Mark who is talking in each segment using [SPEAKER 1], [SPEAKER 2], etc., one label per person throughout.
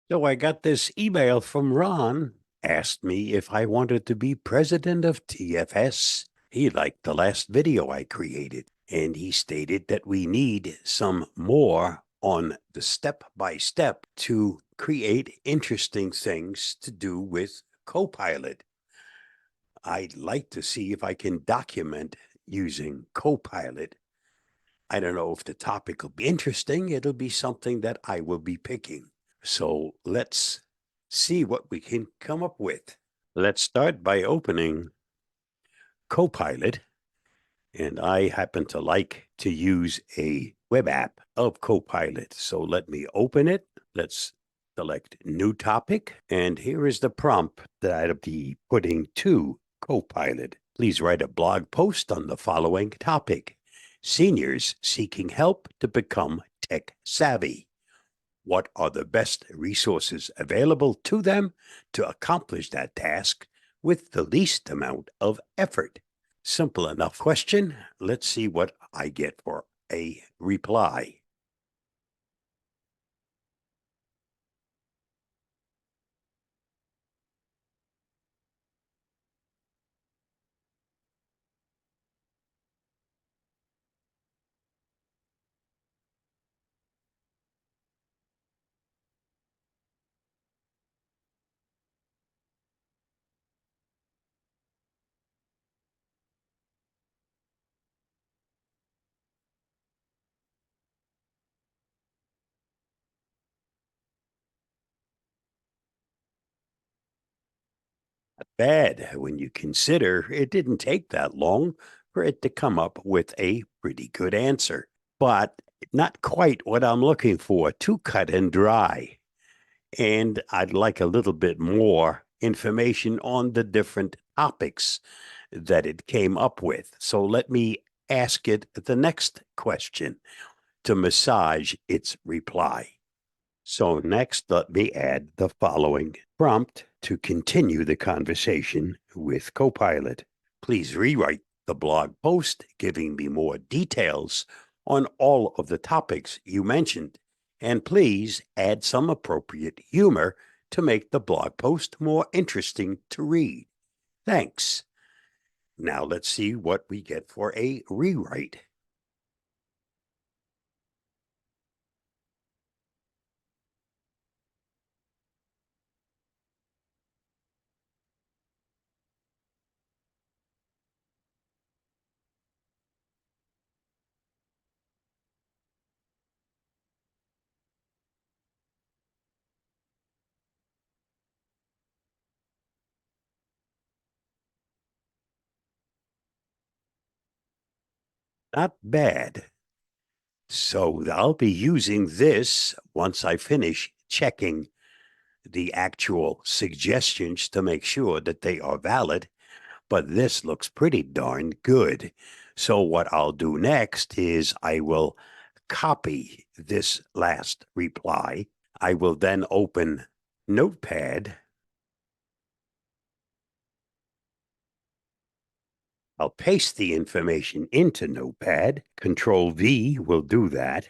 [SPEAKER 1] So I got this email from Ron, asked me if I wanted to be president of TFS. He liked the last video I created, and he stated that we need some more on the step-by-step to create interesting things to do with Copilot. I'd like to see if I can document using Copilot. I don't know if the topic will be interesting. It'll be something that I will be picking. So let's see what we can come up with. Let's start by opening Copilot. And I happen to like to use a web app of Copilot. So let me open it. Let's select new topic. And here is the prompt that I'll be putting to Copilot. Please write a blog post on the following topic: seniors seeking help to become tech savvy. What are the best resources available to them to accomplish that task with the least amount of effort? Simple enough question. Let's see what I get for a reply. Not bad when you consider it didn't take that long for it to come up with a pretty good answer, but not quite what I'm looking for, too cut and dry. And I'd like a little bit more information on the different topics that it came up with. So let me ask it the next question to massage its reply. So next, let me add the following prompt to continue the conversation with Copilot. Please rewrite the blog post giving me more details on all of the topics you mentioned. And please add some appropriate humor to make the blog post more interesting to read. Thanks. Now let's see what we get for a rewrite. Not bad. So I'll be using this once I finish checking the actual suggestions to make sure that they are valid. But this looks pretty darn good. So what I'll do next is I will copy this last reply. I will then open Notepad. I'll paste the information into Notepad. Control V will do that.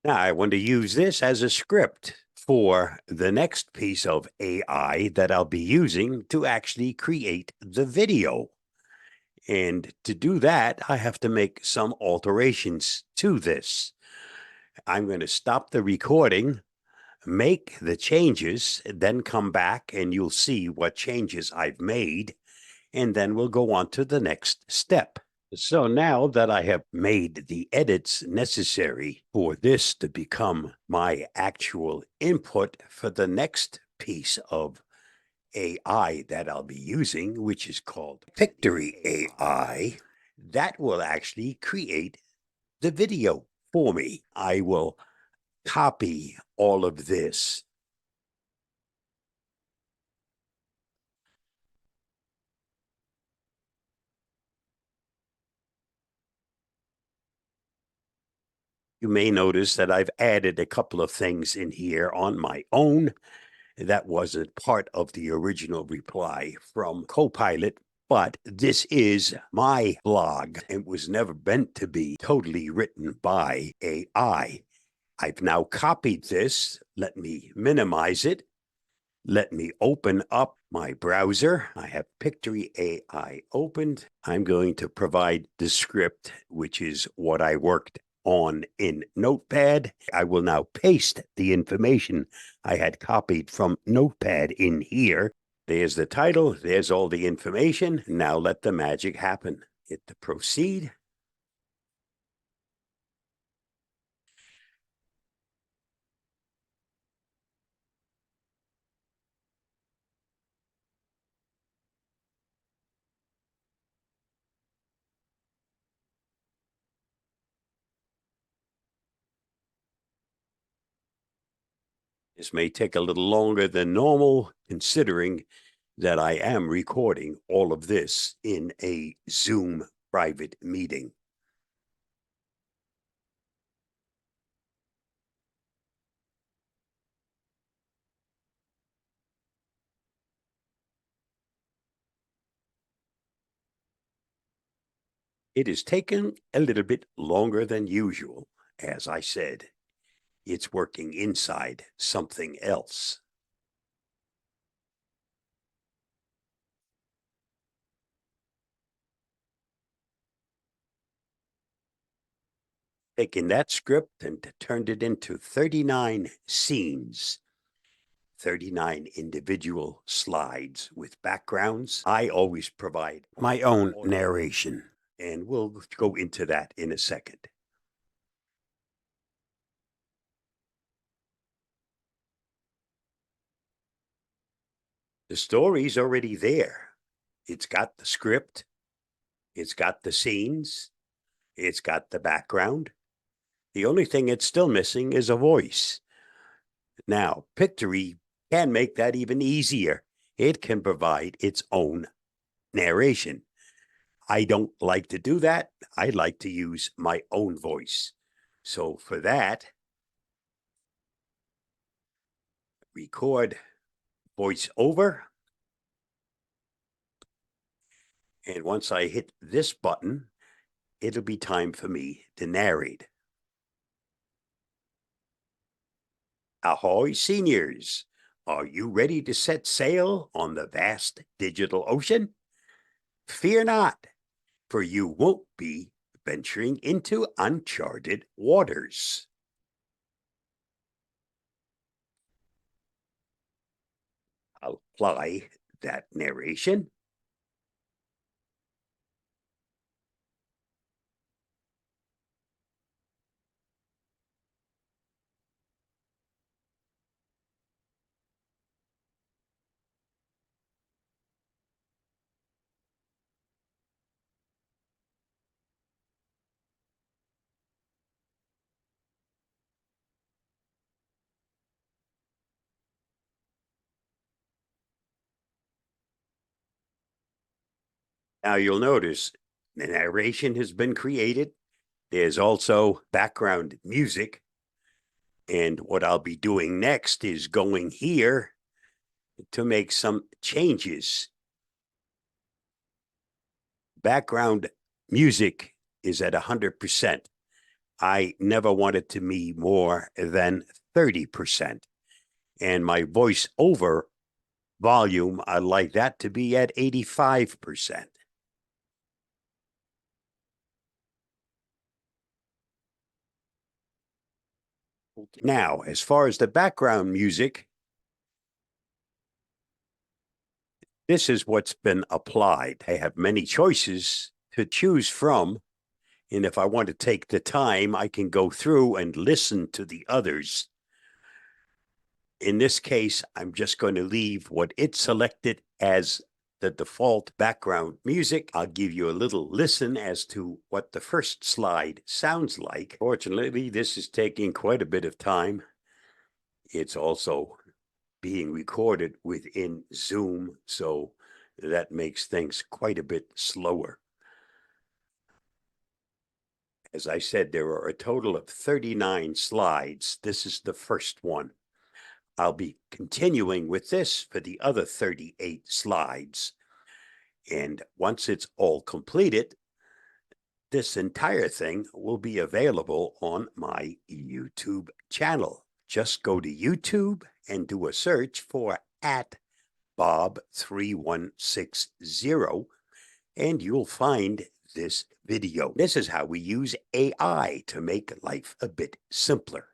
[SPEAKER 1] Now I want to use this as a script for the next piece of AI that I'll be using to actually create the video. And to do that, I have to make some alterations to this. I'm going to stop the recording, make the changes, then come back and you'll see what changes I've made. And then we'll go on to the next step. So now that I have made the edits necessary for this to become my actual input for the next piece of AI that I'll be using, which is called Pictory.ai, that will actually create the video for me. I will copy all of this. You may notice that I've added a couple of things in here on my own that wasn't part of the original reply from Copilot. But this is my blog. It was never meant to be totally written by AI. I've now copied this. Let me minimize it. Let me open up my browser. I have Pictory.ai opened. I'm going to provide the script, which is what I worked on in Notepad. I will now paste the information I had copied from Notepad in here. There's the title. There's all the information. Now let the magic happen. Hit the proceed. This may take a little longer than normal, considering that I am recording all of this in a Zoom private meeting. It has taken a little bit longer than usual. As I said, it's working inside something else. Taking that script and turned it into 39 scenes, 39 individual slides with backgrounds. I always provide my own narration, and we'll go into that in a second. The story's already there. It's got the script, it's got the scenes, it's got the background. The only thing it's still missing is a voice. Now, Pictory can make that even easier. It can provide its own narration. I don't like to do that. I like to use my own voice. So for that, record voiceover. And once I hit this button, it'll be time for me to narrate. Ahoy, seniors! Are you ready to set sail on the vast digital ocean? Fear not, for you won't be venturing into uncharted waters. I'll apply that narration. Now you'll notice the narration has been created. There's also background music. And what I'll be doing next is going here to make some changes. Background music is at 100%. I never want it to be more than 30%. And my voiceover volume, I like that to be at 85%. Now, as far as the background music, this is what's been applied. I have many choices to choose from. And if I want to take the time, I can go through and listen to the others. In this case, I'm just going to leave what it selected as the default background music. I'll give you a little listen as to what the first slide sounds like. Fortunately, this is taking quite a bit of time. It's also being recorded within Zoom, so that makes things quite a bit slower. As I said, there are a total of 39 slides. This is the first one. I'll be continuing with this for the other 38 slides. And once it's all completed, this entire thing will be available on my YouTube channel. Just go to YouTube and do a search for @Bob3160, and you'll find this video. This is how we use AI to make life a bit simpler.